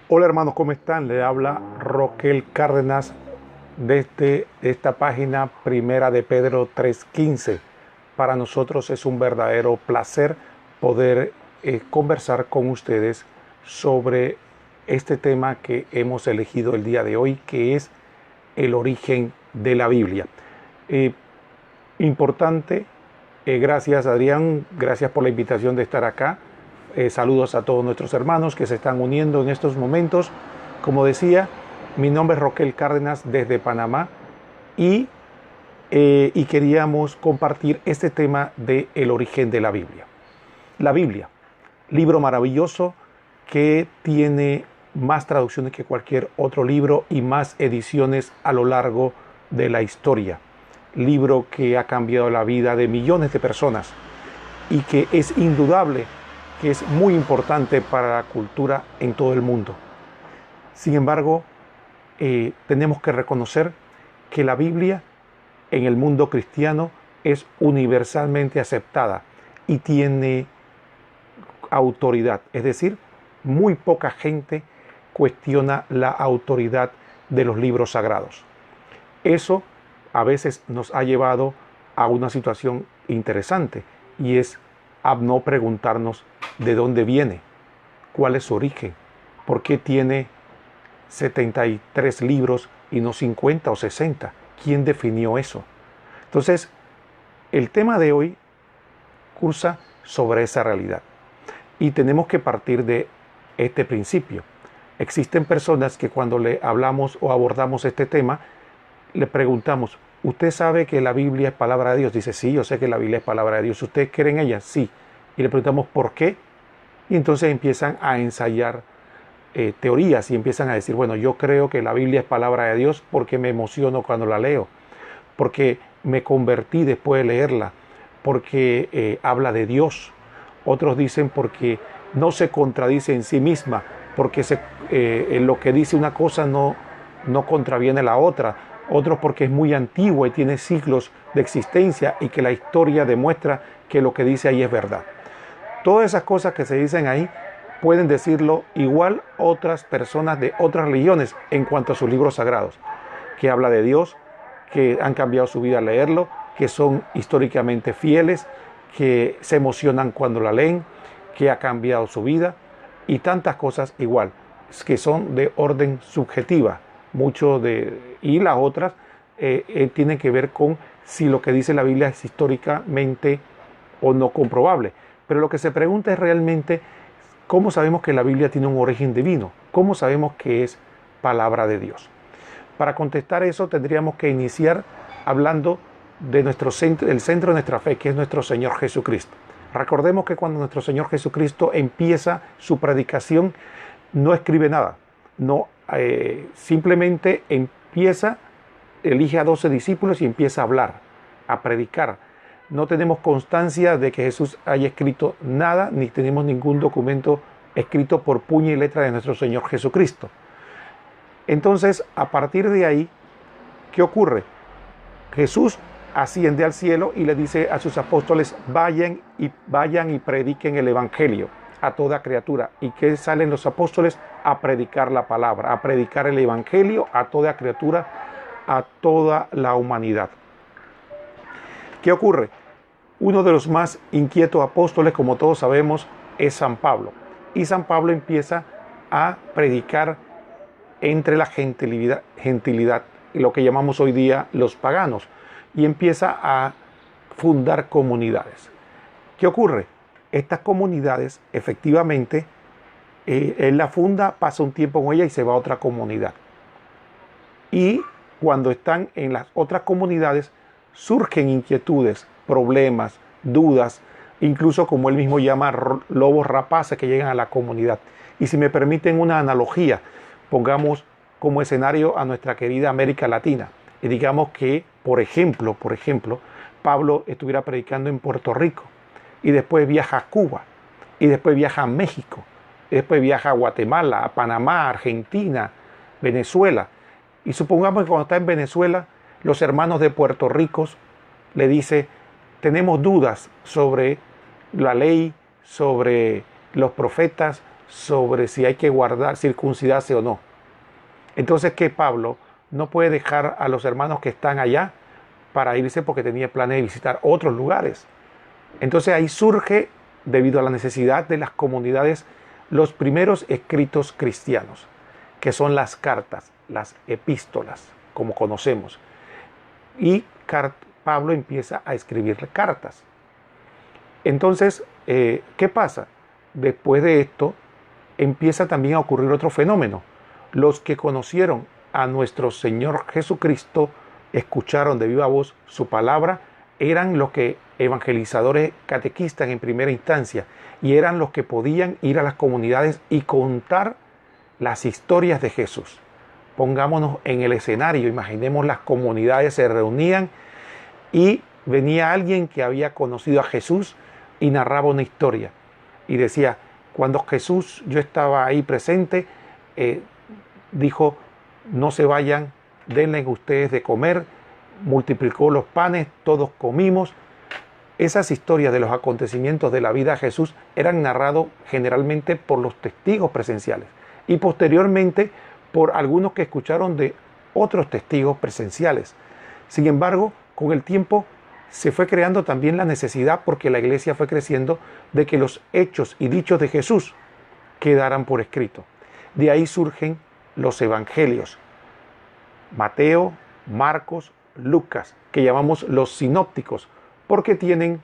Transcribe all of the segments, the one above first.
Hola hermanos, ¿cómo están? Le habla Roquel Cárdenas desde esta página Primera de Pedro 3:15. Para nosotros es un verdadero placer poder conversar con ustedes sobre este tema que hemos elegido el día de hoy, que es el origen de la Biblia. Eh, Importante, gracias Adrián, gracias por la invitación de estar acá. Saludos a todos nuestros hermanos que se están uniendo en estos momentos. Como decía, mi nombre es Roquel Cárdenas desde Panamá y, queríamos compartir este tema de el origen de la Biblia. La Biblia, libro maravilloso que tiene más traducciones que cualquier otro libro y más ediciones a lo largo de la historia. Libro que ha cambiado la vida de millones de personas y que es indudable que es muy importante para la cultura en todo el mundo. Sin embargo, tenemos que reconocer que la Biblia en el mundo cristiano es universalmente aceptada y tiene autoridad. Es decir, muy poca gente cuestiona la autoridad de los libros sagrados. Eso a veces nos ha llevado a una situación interesante y es a no preguntarnos de dónde viene, cuál es su origen, por qué tiene 73 libros y no 50 o 60. ¿Quién definió eso? Entonces, el tema de hoy cursa sobre esa realidad y tenemos que partir de este principio. Existen personas que cuando le hablamos o abordamos este tema, le preguntamos, ¿usted sabe que la Biblia es palabra de Dios? Dice, sí, yo sé que la Biblia es palabra de Dios. ¿Usted cree en ella? Sí. Y le preguntamos, ¿por qué? Y entonces empiezan a ensayar teorías y empiezan a decir, bueno, yo creo que la Biblia es palabra de Dios porque me emociono cuando la leo, porque me convertí después de leerla, porque habla de Dios. Otros dicen porque no se contradice en sí misma, porque lo que dice una cosa no contraviene la otra. Otros porque es muy antigua y tiene siglos de existencia y que la historia demuestra que lo que dice ahí es verdad. Todas esas cosas que se dicen ahí pueden decirlo igual otras personas de otras religiones en cuanto a sus libros sagrados, que habla de Dios, que han cambiado su vida al leerlo, que son históricamente fieles, que se emocionan cuando la leen, que ha cambiado su vida y tantas cosas igual, que son de orden subjetiva. Y las otras tienen que ver con si lo que dice la Biblia es históricamente o no comprobable. Pero lo que se pregunta es realmente cómo sabemos que la Biblia tiene un origen divino, cómo sabemos que es palabra de Dios. Para contestar eso tendríamos que iniciar hablando de el centro de nuestra fe, que es nuestro Señor Jesucristo. Recordemos que cuando nuestro Señor Jesucristo empieza su predicación, no escribe nada, simplemente elige a 12 discípulos y empieza a hablar, a predicar. No tenemos constancia de que Jesús haya escrito nada, ni tenemos ningún documento escrito por puño y letra de nuestro Señor Jesucristo. Entonces, a partir de ahí, ¿qué ocurre? Jesús asciende al cielo y le dice a sus apóstoles, vayan y prediquen el evangelio a toda criatura. ¿Y qué salen los apóstoles? A predicar la palabra, a predicar el evangelio a toda criatura, a toda la humanidad. ¿Qué ocurre? Uno de los más inquietos apóstoles, como todos sabemos, es San Pablo. Y San Pablo empieza a predicar entre la gentilidad y lo que llamamos hoy día los paganos. Y empieza a fundar comunidades. ¿Qué ocurre? Estas comunidades, efectivamente, él la funda, pasa un tiempo con ella y se va a otra comunidad. Y cuando están en las otras comunidades, surgen inquietudes, problemas, dudas, incluso como él mismo llama lobos rapaces que llegan a la comunidad. Y si me permiten una analogía, pongamos como escenario a nuestra querida América Latina. Y digamos que, por ejemplo, Pablo estuviera predicando en Puerto Rico y después viaja a Cuba y después viaja a México y después viaja a Guatemala, a Panamá, a Argentina, Venezuela. Y supongamos que cuando está en Venezuela, los hermanos de Puerto Rico le dicen, tenemos dudas sobre la ley, sobre los profetas, sobre si hay que guardar, circuncidarse o no. Entonces, que Pablo no puede dejar a los hermanos que están allá para irse porque tenía planes de visitar otros lugares. Entonces ahí surge, debido a la necesidad de las comunidades, los primeros escritos cristianos, que son las cartas, las epístolas, como conocemos. Y Pablo empieza a escribirle cartas. Entonces, ¿qué pasa? Después de esto, empieza también a ocurrir otro fenómeno. Los que conocieron a nuestro Señor Jesucristo, escucharon de viva voz su palabra, eran los que evangelizadores catequistas en primera instancia, y eran los que podían ir a las comunidades y contar las historias de Jesús. Pongámonos en el escenario, imaginemos las comunidades se reunían y venía alguien que había conocido a Jesús y narraba una historia y decía: cuando Jesús, yo estaba ahí presente, dijo, no se vayan, denle ustedes de comer, multiplicó los panes, todos comimos. Esas historias de los acontecimientos de la vida de Jesús eran narrados generalmente por los testigos presenciales y posteriormente por algunos que escucharon de otros testigos presenciales. Sin embargo, con el tiempo se fue creando también la necesidad, porque la iglesia fue creciendo, de que los hechos y dichos de Jesús quedaran por escrito. De ahí surgen los evangelios: Mateo, Marcos, Lucas, que llamamos los sinópticos, porque tienen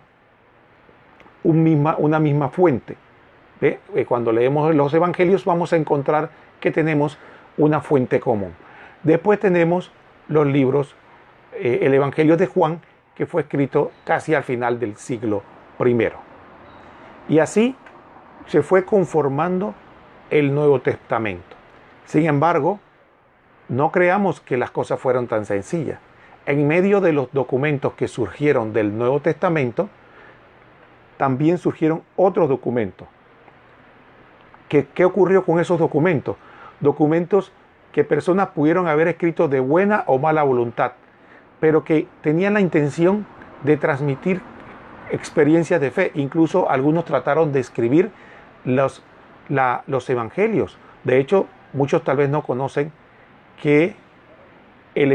una misma fuente. Cuando leemos los evangelios vamos a encontrar que tenemos una fuente común. Después tenemos los libros, el Evangelio de Juan, que fue escrito casi al final del siglo I. Y así se fue conformando el Nuevo Testamento. Sin embargo, no creamos que las cosas fueron tan sencillas. En medio de los documentos que surgieron del Nuevo Testamento, también surgieron otros documentos. ¿Qué ocurrió con esos documentos? Documentos que personas pudieron haber escrito de buena o mala voluntad, pero que tenían la intención de transmitir experiencias de fe. Incluso algunos trataron de escribir los evangelios. De hecho, muchos tal vez no conocen que hay un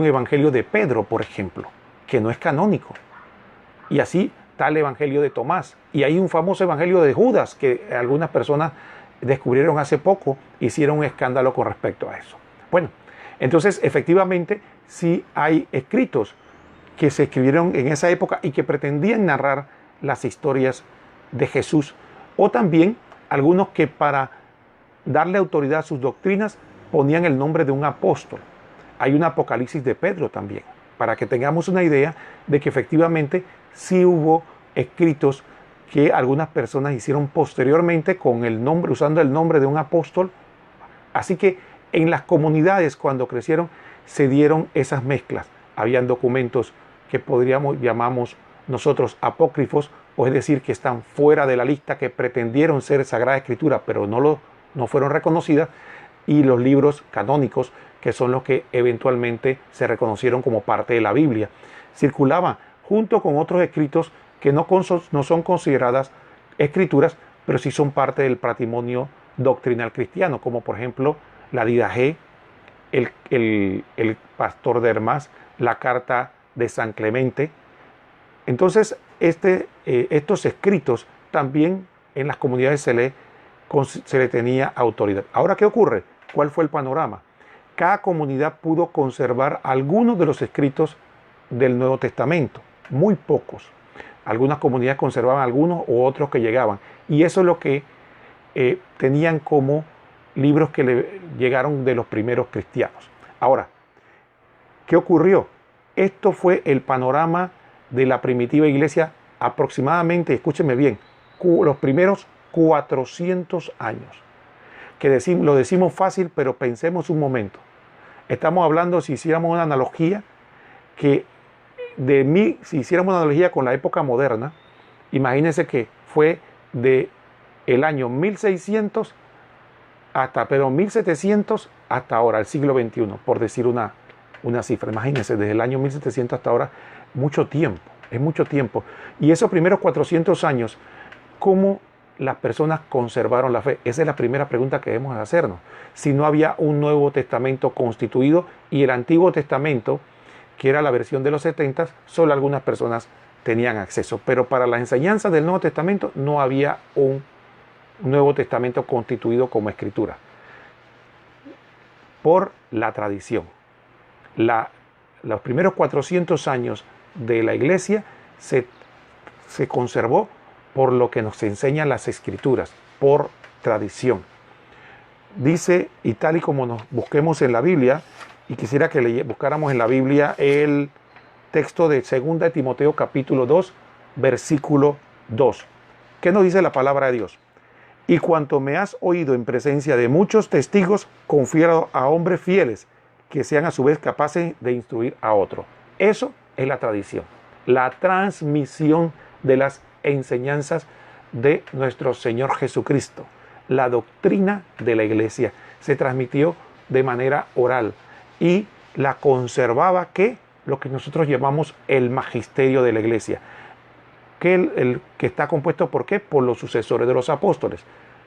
evangelio de Pedro, por ejemplo, que no es canónico. Y así está el evangelio de Tomás. Y hay un famoso evangelio de Judas que algunas personas descubrieron hace poco, hicieron un escándalo con respecto a eso. Bueno, entonces efectivamente sí hay escritos que se escribieron en esa época y que pretendían narrar las historias de Jesús, o también algunos que, para darle autoridad a sus doctrinas, ponían el nombre de un apóstol. Hay un Apocalipsis de Pedro también, para que tengamos una idea de que efectivamente sí hubo escritos que algunas personas hicieron posteriormente con el nombre, usando el nombre de un apóstol. Así que en las comunidades, cuando crecieron, se dieron esas mezclas. Habían documentos que llamamos nosotros apócrifos, o es decir, que están fuera de la lista, que pretendieron ser Sagrada Escritura, pero no fueron reconocidas, y los libros canónicos, que son los que eventualmente se reconocieron como parte de la Biblia. Circulaban junto con otros escritos que no son consideradas escrituras, pero sí son parte del patrimonio doctrinal cristiano, como por ejemplo la Didache, el Pastor de Hermas, la Carta de San Clemente. Entonces, estos escritos también en las comunidades se le tenía autoridad. Ahora, ¿qué ocurre? ¿Cuál fue el panorama? Cada comunidad pudo conservar algunos de los escritos del Nuevo Testamento, muy pocos. Algunas comunidades conservaban algunos u otros que llegaban. Y eso es lo que tenían como libros que le llegaron de los primeros cristianos. Ahora, ¿qué ocurrió? Esto fue el panorama de la primitiva iglesia aproximadamente, escúchenme bien, los primeros 400 años. Lo decimos fácil, pero pensemos un momento. Estamos hablando, si hiciéramos una analogía, si hiciéramos una analogía con la época moderna, imagínense que fue de el año 1700 hasta ahora, el siglo XXI, por decir una cifra. Imagínense, desde el año 1700 hasta ahora, mucho tiempo, es mucho tiempo. Y esos primeros 400 años, cómo las personas conservaron la fe? Esa es la primera pregunta que debemos hacernos. Si no había un Nuevo Testamento constituido y el Antiguo Testamento, que era la versión de los 70, solo algunas personas tenían acceso. Pero para la enseñanza del Nuevo Testamento no había un Nuevo Testamento constituido como escritura. Por la tradición. Los primeros 400 años de la Iglesia se conservó por lo que nos enseñan las Escrituras, por tradición. Dice, y tal y como nos busquemos en la Biblia, y quisiera que buscáramos en la Biblia el texto de 2 de Timoteo capítulo 2, versículo 2. ¿Qué nos dice la palabra de Dios? Y cuanto me has oído en presencia de muchos testigos, confiero a hombres fieles, que sean a su vez capaces de instruir a otros. Eso es la tradición, la transmisión de las enseñanzas de nuestro Señor Jesucristo. La doctrina de la iglesia se transmitió de manera oral y la conservaba lo que nosotros llamamos el magisterio de la iglesia, que está compuesto ¿por qué? Por los sucesores de los apóstoles,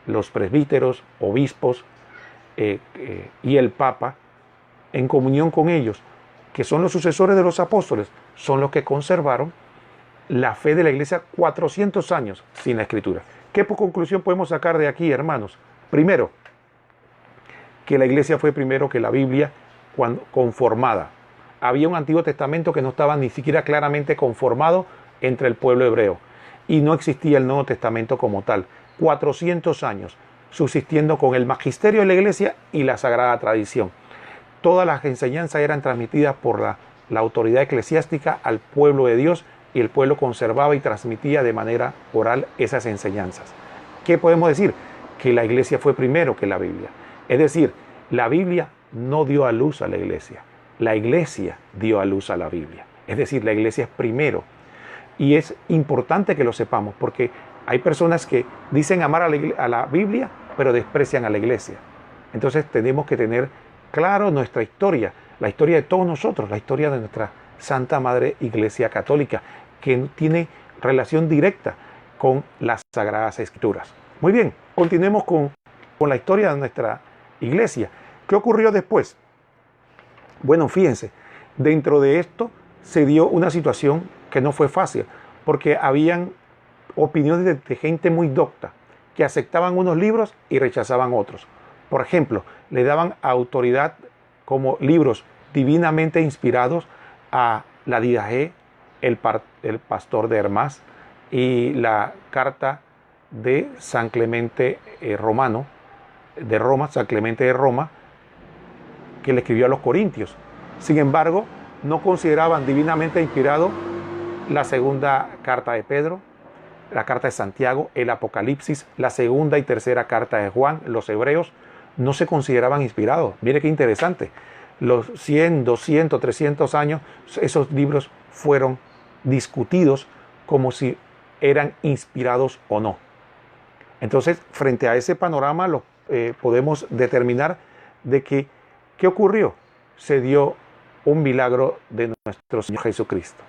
los presbíteros, obispos y el Papa, en comunión con ellos, que son los sucesores de los apóstoles, son los que conservaron la fe de la iglesia 400 años sin la escritura. ¿Qué conclusión podemos sacar de aquí, hermanos? Primero, que la iglesia fue primero que la Biblia conformada. Había un Antiguo Testamento que no estaba ni siquiera claramente conformado entre el pueblo hebreo y no existía el Nuevo Testamento como tal. 400 años subsistiendo con el magisterio de la iglesia y la sagrada tradición. Todas las enseñanzas eran transmitidas por la autoridad eclesiástica al pueblo de Dios y el pueblo conservaba y transmitía de manera oral esas enseñanzas. ¿Qué podemos decir? Que la iglesia fue primero que la Biblia. Es decir, la Biblia no dio a luz a la iglesia. La iglesia dio a luz a la Biblia. Es decir, la iglesia es primero. Y es importante que lo sepamos porque hay personas que dicen amar a la Biblia, pero desprecian a la iglesia. Entonces tenemos que tener claro nuestra historia, la historia de todos nosotros, la historia de nuestra Santa Madre Iglesia Católica, que tiene relación directa con las Sagradas Escrituras. Muy bien, continuemos con la historia de nuestra iglesia. ¿Qué ocurrió después? Bueno, fíjense, dentro de esto se dio una situación que no fue fácil, porque habían opiniones de gente muy docta, que aceptaban unos libros y rechazaban otros. Por ejemplo, le daban autoridad como libros divinamente inspirados a la Didache, el Pastor de Hermas y la carta de San Clemente Romano, de Roma, San Clemente de Roma, que le escribió a los Corintios. Sin embargo, no consideraban divinamente inspirado la segunda carta de Pedro, la carta de Santiago, el Apocalipsis, la segunda y tercera carta de Juan, los Hebreos, no se consideraban inspirados. Mire qué interesante. Los 100, 200, 300 años, esos libros fueron discutidos como si eran inspirados o no. Entonces, frente a ese panorama, podemos determinar de que, ¿qué ocurrió? Se dio un milagro de nuestro Señor Jesucristo.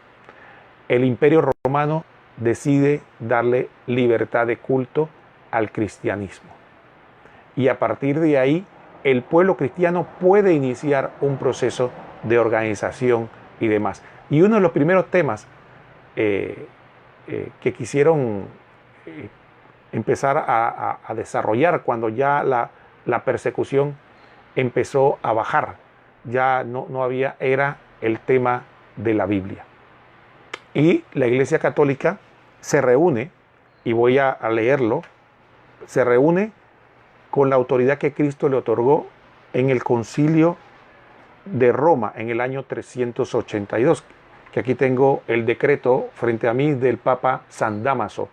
El Imperio Romano decide darle libertad de culto al cristianismo. Y a partir de ahí, el pueblo cristiano puede iniciar un proceso de organización y demás. Y uno de los primeros temas que quisieron empezar a desarrollar cuando ya la persecución empezó a bajar, ya no había, era el tema de la Biblia. Y la Iglesia Católica se reúne, y voy a leerlo, se reúne con la autoridad que Cristo le otorgó en el Concilio de Roma en el año 382, que aquí tengo el decreto frente a mí del Papa San Dámaso.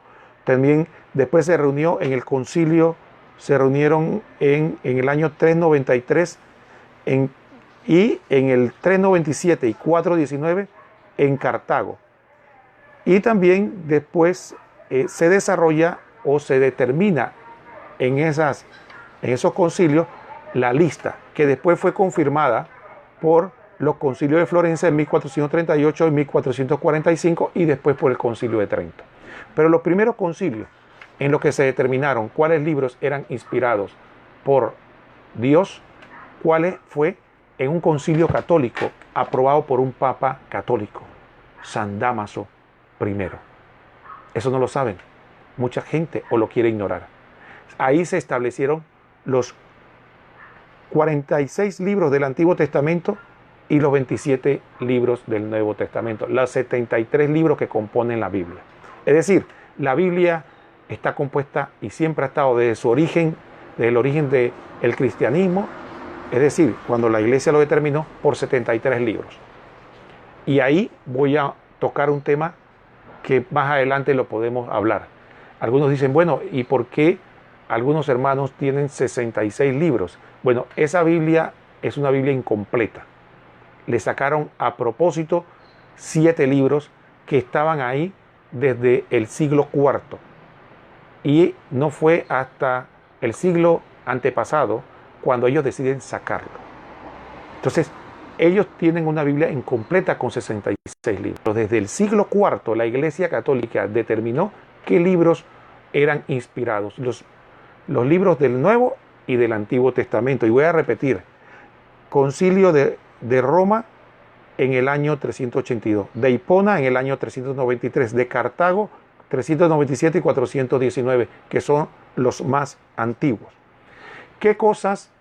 También después se reunió en el concilio, se reunieron en el año 393 y en el 397 y 419 en Cartago. Y también después se desarrolla o se determina en esos concilios la lista, que después fue confirmada por los concilios de Florencia en 1438 y 1445 y después por el concilio de Trento. Pero los primeros concilios en lo que se determinaron cuáles libros eran inspirados por Dios, cuáles fue en un concilio católico aprobado por un papa católico, San Dámaso I. Eso no lo saben mucha gente o lo quiere ignorar. Ahí se establecieron los 46 libros del Antiguo Testamento y los 27 libros del Nuevo Testamento, los 73 libros que componen la Biblia. Es decir, la Biblia está compuesta y siempre ha estado desde su origen, desde el origen del cristianismo, es decir, cuando la iglesia lo determinó, por 73 libros. Y ahí voy a tocar un tema que más adelante lo podemos hablar. Algunos dicen, bueno, ¿y por qué algunos hermanos tienen 66 libros? Bueno, esa Biblia es una Biblia incompleta. Le sacaron a propósito 7 libros que estaban ahí desde el siglo IV. Y no fue hasta el siglo antepasado cuando ellos deciden sacarlo. Entonces, ellos tienen una Biblia incompleta con 66 libros. Desde el siglo IV, la Iglesia Católica determinó qué libros eran inspirados. Los libros del Nuevo y del Antiguo Testamento. Y voy a repetir, Concilio de Roma en el año 382, de Hipona en el año 393, de Cartago 397 y 419, que son los más antiguos. ¿Qué cosas,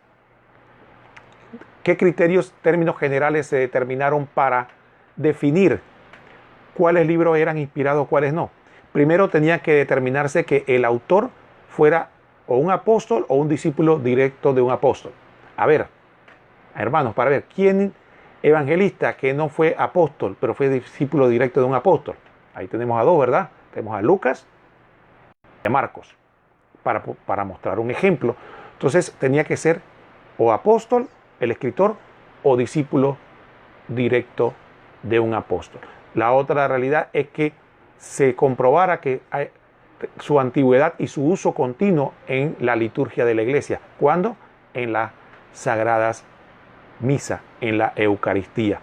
qué criterios, términos generales se determinaron para definir cuáles libros eran inspirados, cuáles no? Primero tenía que determinarse que el autor fuera o un apóstol o un discípulo directo de un apóstol. A ver, hermanos, para ver, ¿quién evangelista que no fue apóstol, pero fue discípulo directo de un apóstol? Ahí tenemos a dos, ¿verdad? Tenemos a Lucas y a Marcos, para mostrar un ejemplo. Entonces tenía que ser o apóstol, el escritor, o discípulo directo de un apóstol. La otra realidad es que se comprobara que hay su antigüedad y su uso continuo en la liturgia de la iglesia. ¿Cuándo? En las sagradas misas, en la Eucaristía,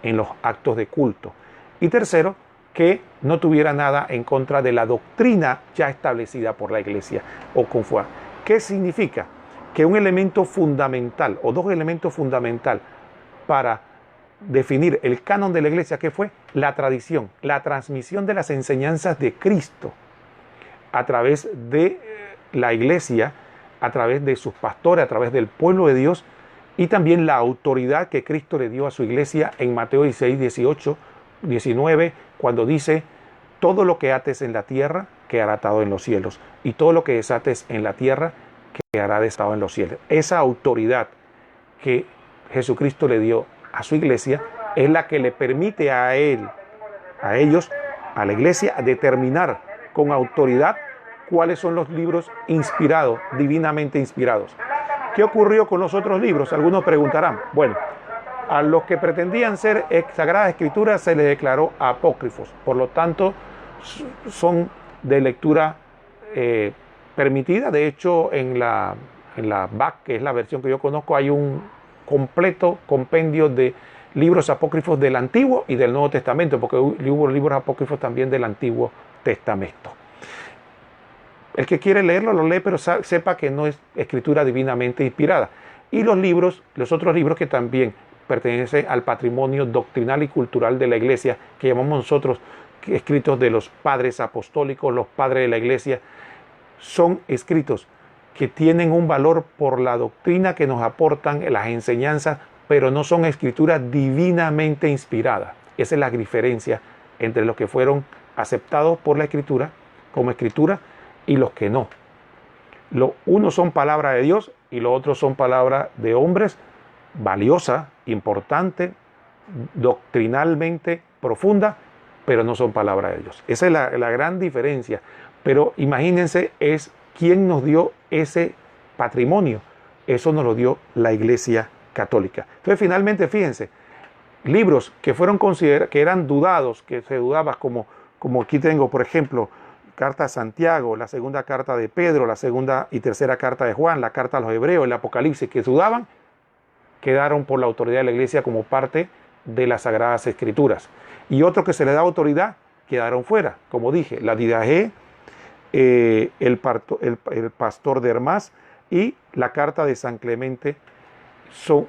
en los actos de culto. Y tercero, que no tuviera nada en contra de la doctrina ya establecida por la iglesia o conforme. ¿Qué significa? Que un elemento fundamental o dos elementos fundamentales para definir el canon de la iglesia, ¿qué fue? La tradición, la transmisión de las enseñanzas de Cristo a través de la iglesia, a través de sus pastores, a través del pueblo de Dios, y también la autoridad que Cristo le dio a su iglesia en Mateo 16, 18, 19, cuando dice, todo lo que ates en la tierra quedará atado en los cielos, y todo lo que desates en la tierra quedará desatado en los cielos. Esa autoridad que Jesucristo le dio a su iglesia es la que le permite a ellos, a la iglesia, determinar con autoridad cuáles son los libros inspirados, divinamente inspirados. ¿Qué ocurrió con los otros libros? Algunos preguntarán. Bueno, a los que pretendían ser Sagradas Escrituras se les declaró apócrifos. Por lo tanto, son de lectura permitida. De hecho, en la BAC, que es la versión que yo conozco, hay un completo compendio de libros apócrifos del Antiguo y del Nuevo Testamento, porque hubo libros apócrifos también del Antiguo Testamento. El que quiere leerlo, lo lee, pero sepa que no es escritura divinamente inspirada. Y los otros libros que también pertenecen al patrimonio doctrinal y cultural de la iglesia, que llamamos nosotros escritos de los padres apostólicos, los padres de la iglesia, son escritos que tienen un valor por la doctrina que nos aportan, las enseñanzas, pero no son escrituras divinamente inspiradas. Esa es la diferencia entre los que fueron aceptados por la escritura como escritura y los que no. Unos son palabra de Dios y los otros son palabra de hombres, valiosa, importante, doctrinalmente profunda, pero no son palabra de Dios. Esa es la gran diferencia. Pero imagínense, es quién nos dio ese patrimonio. Eso nos lo dio la Iglesia Católica. Entonces, finalmente, fíjense, libros que fueron considerados, que eran dudados, que se dudaba, como aquí tengo, por ejemplo, Carta a Santiago, la segunda carta de Pedro, la segunda y tercera carta de Juan, la carta a los Hebreos, el Apocalipsis, que dudaban, quedaron por la autoridad de la Iglesia como parte de las Sagradas Escrituras. Y otros que se les da autoridad quedaron fuera. Como dije, la Didache, el pastor de Hermás y la carta de San Clemente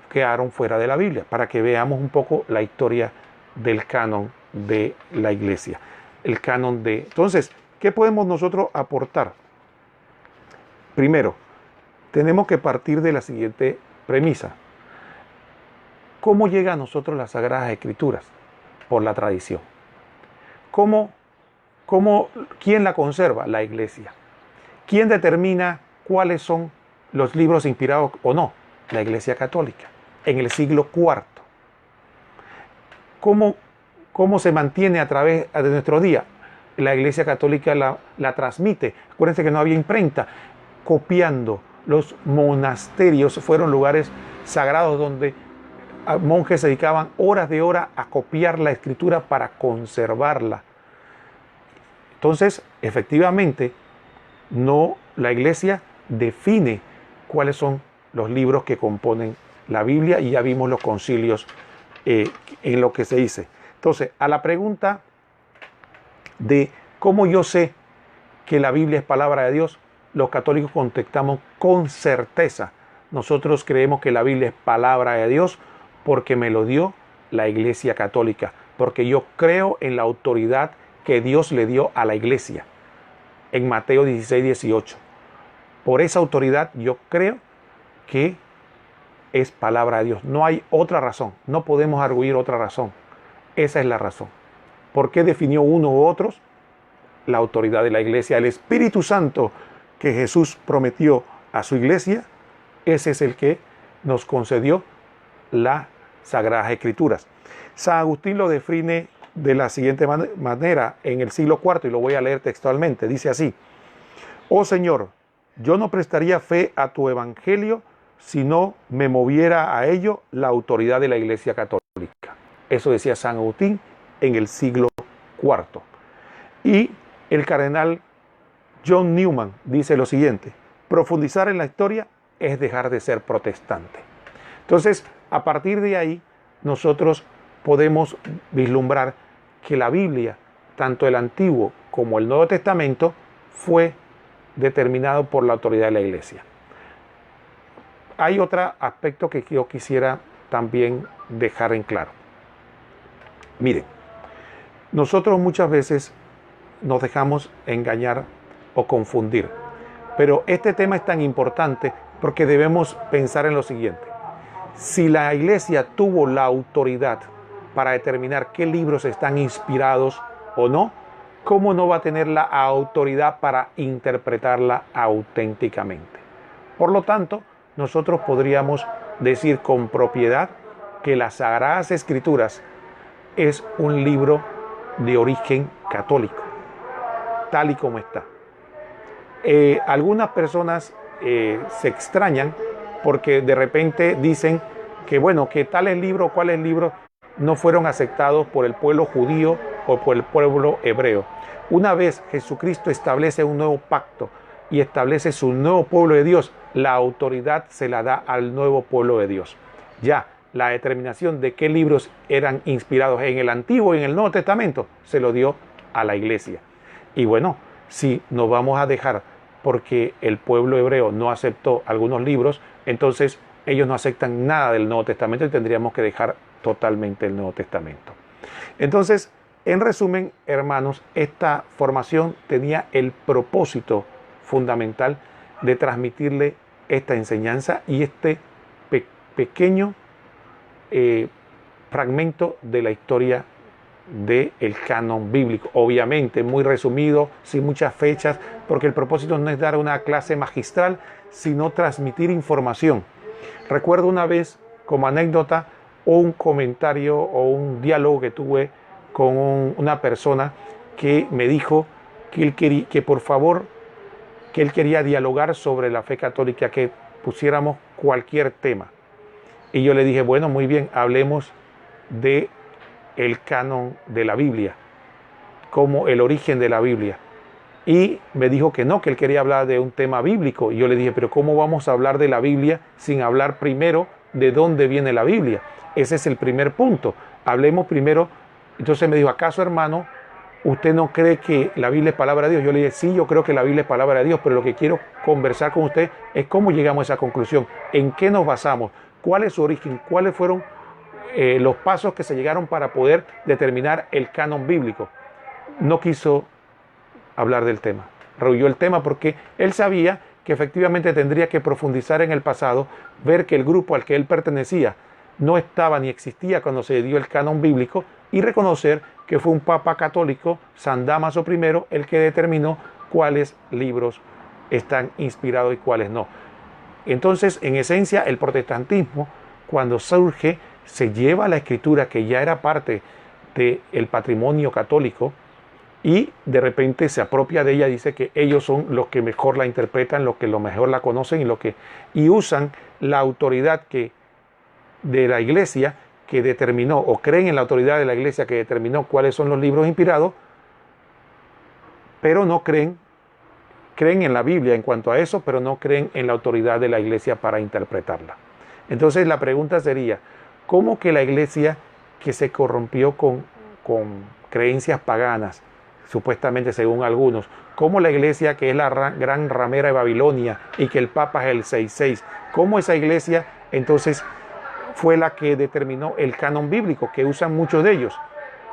quedaron fuera de la Biblia, para que veamos un poco la historia del canon de la iglesia. El canon de... Entonces, ¿qué podemos nosotros aportar? Primero, tenemos que partir de la siguiente premisa. ¿Cómo llega a nosotros las Sagradas Escrituras? Por la tradición. ¿Quién la conserva? La iglesia. ¿Quién determina cuáles son los libros inspirados o no? La Iglesia Católica, en el siglo IV. ¿Cómo se mantiene a través de nuestro día? La Iglesia Católica la transmite. Acuérdense que no había imprenta. Copiando. Los monasterios fueron lugares sagrados donde monjes se dedicaban horas de hora a copiar la escritura para conservarla. Entonces, efectivamente, la iglesia define cuáles son los libros que componen la Biblia y ya vimos los concilios en lo que se dice. Entonces, a la pregunta de cómo yo sé que la Biblia es palabra de Dios, los católicos contestamos con certeza. Nosotros creemos que la Biblia es palabra de Dios porque me lo dio la Iglesia Católica, porque yo creo en la autoridad que Dios le dio a la iglesia en Mateo 16, 18. Por esa autoridad yo creo que es palabra de Dios. No hay otra razón. No podemos arguir otra razón. Esa es la razón. ¿Por qué definió uno u otros? La autoridad de la iglesia. El Espíritu Santo que Jesús prometió a su iglesia, ese es el que nos concedió las Sagradas Escrituras. San Agustín lo define de la siguiente manera en el siglo IV, y lo voy a leer textualmente. Dice así: oh Señor, yo no prestaría fe a tu evangelio si no me moviera a ello la autoridad de la Iglesia Católica. Eso decía San Agustín en el siglo IV. Y el cardenal John Newman dice lo siguiente: profundizar en la historia es dejar de ser protestante. Entonces, a partir de ahí, nosotros podemos vislumbrar que la Biblia, tanto el Antiguo como el Nuevo Testamento, fue determinado por la autoridad de la Iglesia. Hay otro aspecto que yo quisiera también dejar en claro. Miren, nosotros muchas veces nos dejamos engañar o confundir, pero este tema es tan importante porque debemos pensar en lo siguiente. Si la Iglesia tuvo la autoridad para determinar qué libros están inspirados o no, ¿cómo no va a tener la autoridad para interpretarla auténticamente? Por lo tanto, nosotros podríamos decir con propiedad que las Sagradas Escrituras es un libro de origen católico, tal y como está. Algunas personas se extrañan porque de repente dicen que bueno, que tales libros, cuáles libros no fueron aceptados por el pueblo judío o por el pueblo hebreo. Una vez Jesucristo establece un nuevo pacto y establece su nuevo pueblo de Dios, la autoridad se la da al nuevo pueblo de Dios. Ya la determinación de qué libros eran inspirados en el Antiguo y en el Nuevo Testamento se lo dio a la iglesia. Y bueno, si nos vamos a dejar porque el pueblo hebreo no aceptó algunos libros, entonces ellos no aceptan nada del Nuevo Testamento y tendríamos que dejar totalmente el Nuevo Testamento. Entonces, en resumen, hermanos, esta formación tenía el propósito fundamental de transmitirle esta enseñanza y este pequeño fragmento de la historia del canon bíblico. Obviamente, muy resumido, sin muchas fechas, porque el propósito no es dar una clase magistral, sino transmitir información. Recuerdo una vez, como anécdota, un comentario o un diálogo que tuve con una persona que me dijo que él quería, que por favor, que él quería dialogar sobre la fe católica, que pusiéramos cualquier tema. Y yo le dije, bueno, muy bien, hablemos de el canon de la Biblia, como el origen de la Biblia. Y me dijo que no, que él quería hablar de un tema bíblico. Y yo le dije, pero ¿cómo vamos a hablar de la Biblia sin hablar primero de dónde viene la Biblia? Ese es el primer punto. Hablemos primero. Entonces me dijo, ¿acaso, hermano, ¿usted no cree que la Biblia es palabra de Dios? Yo le dije, sí, yo creo que la Biblia es palabra de Dios, pero lo que quiero conversar con usted es cómo llegamos a esa conclusión, en qué nos basamos, cuál es su origen, cuáles fueron los pasos que se llegaron para poder determinar el canon bíblico. No quiso hablar del tema, rehuyó el tema porque él sabía que efectivamente tendría que profundizar en el pasado, ver que el grupo al que él pertenecía no estaba ni existía cuando se dio el canon bíblico y reconocer que fue un papa católico, San Dámaso I, el que determinó cuáles libros están inspirados y cuáles no. Entonces, en esencia, el protestantismo, cuando surge, se lleva la escritura que ya era parte del patrimonio católico y de repente se apropia de ella, dice que ellos son los que mejor la interpretan, los que lo mejor la conocen y usan la autoridad de la iglesia que determinó, o creen en la autoridad de la iglesia que determinó cuáles son los libros inspirados, pero no creen en la Biblia en cuanto a eso, pero no creen en la autoridad de la iglesia para interpretarla. Entonces la pregunta sería, ¿cómo que la iglesia que se corrompió con creencias paganas, supuestamente según algunos, cómo la iglesia que es la gran ramera de Babilonia y que el Papa es el 66, cómo esa iglesia entonces fue la que determinó el canon bíblico que usan muchos de ellos?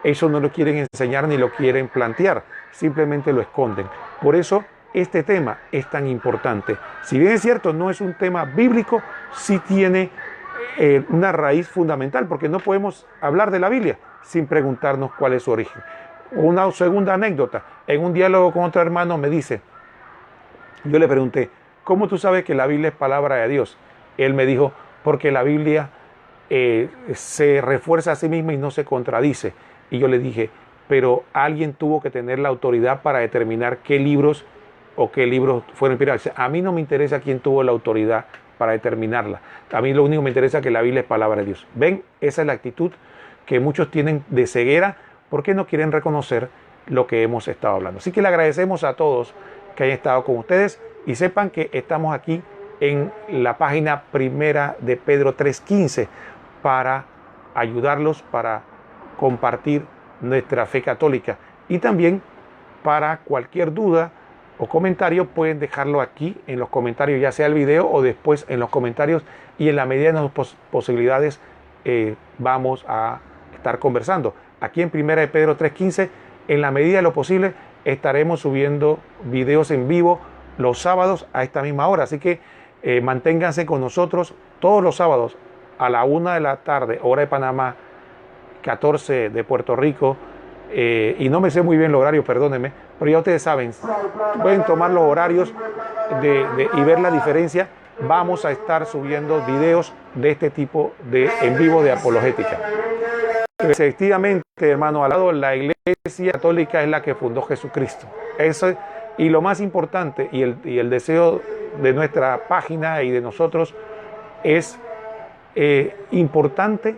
Eso no lo quieren enseñar ni lo quieren plantear, simplemente lo esconden. Por eso este tema es tan importante. Si bien es cierto, no es un tema bíblico, sí tiene una raíz fundamental, porque no podemos hablar de la Biblia sin preguntarnos cuál es su origen. Una segunda anécdota, en un diálogo con otro hermano me dice, yo le pregunté, ¿cómo tú sabes que la Biblia es palabra de Dios? Él me dijo, porque la Biblia se refuerza a sí misma y no se contradice. Y yo le dije, pero alguien tuvo que tener la autoridad para determinar qué libros fueron inspirados. A mí no me interesa quién tuvo la autoridad para determinarla. A mí lo único que me interesa es que la Biblia es palabra de Dios. ¿Ven? Esa es la actitud que muchos tienen de ceguera porque no quieren reconocer lo que hemos estado hablando. Así que le agradecemos a todos que hayan estado con ustedes y sepan que estamos aquí en la página primera de Pedro 3:15 para ayudarlos, para compartir nuestra fe católica y también para cualquier duda o comentario pueden dejarlo aquí en los comentarios, ya sea el video o después en los comentarios, y en la medida de nuestras posibilidades vamos a estar conversando. Aquí en Primera de Pedro 3:15, en la medida de lo posible, estaremos subiendo videos en vivo los sábados a esta misma hora, así que manténganse con nosotros todos los sábados a la 1 de la tarde, hora de Panamá, 14 de Puerto Rico, y no me sé muy bien los horarios, perdónenme, pero ya ustedes saben, pueden tomar los horarios y ver la diferencia. Vamos a estar subiendo videos de este tipo en vivo de apologética. Efectivamente, hermano, al lado, la Iglesia Católica es la que fundó Jesucristo. Eso, y lo más importante, y el deseo de nuestra página y de nosotros es importante.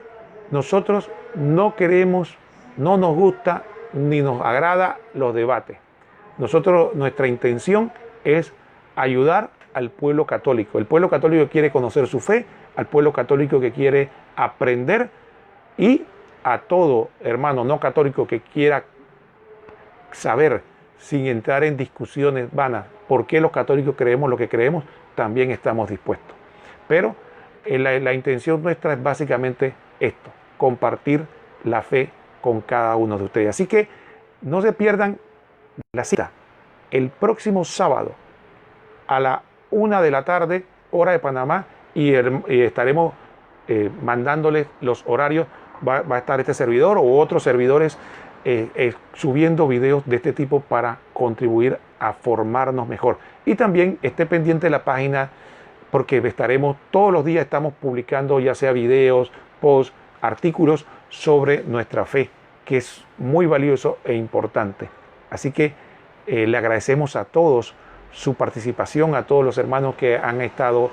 Nosotros no queremos, no nos gusta ni nos agrada los debates. Nuestra intención es ayudar al pueblo católico. El pueblo católico que quiere conocer su fe, al pueblo católico que quiere aprender, y a todo hermano no católico que quiera saber, sin entrar en discusiones vanas, por qué los católicos creemos lo que creemos, también estamos dispuestos. Pero la intención nuestra es básicamente esto, compartir la fe con cada uno de ustedes. Así que no se pierdan la cita el próximo sábado a la 1 de la tarde, hora de Panamá, y estaremos mandándoles los horarios. Va a estar este servidor o otros servidores subiendo videos de este tipo para contribuir a formarnos mejor. Y también esté pendiente de la página, porque todos los días estamos publicando ya sea videos, posts, artículos sobre nuestra fe, que es muy valioso e importante. Así que le agradecemos a todos su participación, a todos los hermanos que han estado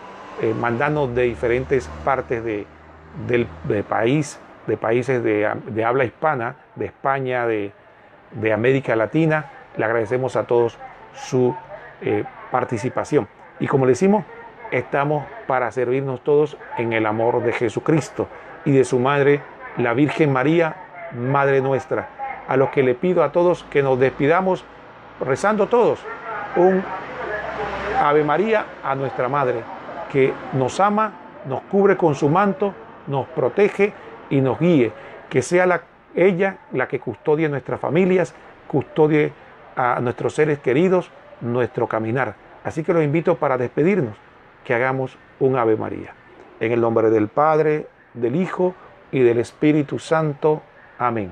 mandando de diferentes partes del país, de países de habla hispana, de España, de América Latina. Le agradecemos a todos su participación. Y como le decimos, estamos para servirnos todos en el amor de Jesucristo y de su Madre, la Virgen María, Madre nuestra. a lo que le pido a todos que nos despidamos rezando todos un Ave María a nuestra Madre, que nos ama, nos cubre con su manto, nos protege y nos guíe. Que sea ella la que custodie nuestras familias, custodie a nuestros seres queridos, nuestro caminar. Así que los invito para despedirnos, que hagamos un Ave María. En el nombre del Padre, del Hijo y del Espíritu Santo. Amén.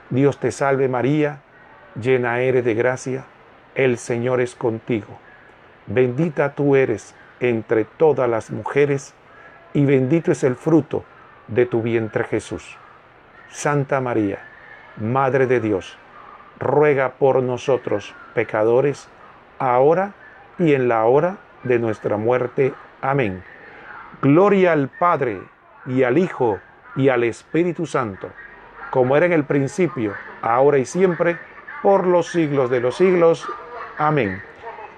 Dios te salve María, llena eres de gracia, el Señor es contigo. Bendita tú eres entre todas las mujeres, y bendito es el fruto de tu vientre Jesús. Santa María, Madre de Dios, ruega por nosotros pecadores, ahora y en la hora de nuestra muerte. Amén. Gloria al Padre, y al Hijo, y al Espíritu Santo, como era en el principio, ahora y siempre, por los siglos de los siglos. Amén.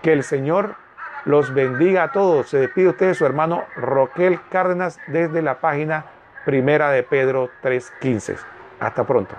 Que el Señor los bendiga a todos. Se despide usted de su hermano Roquel Cárdenas desde la página Primera de Pedro 3:15. Hasta pronto.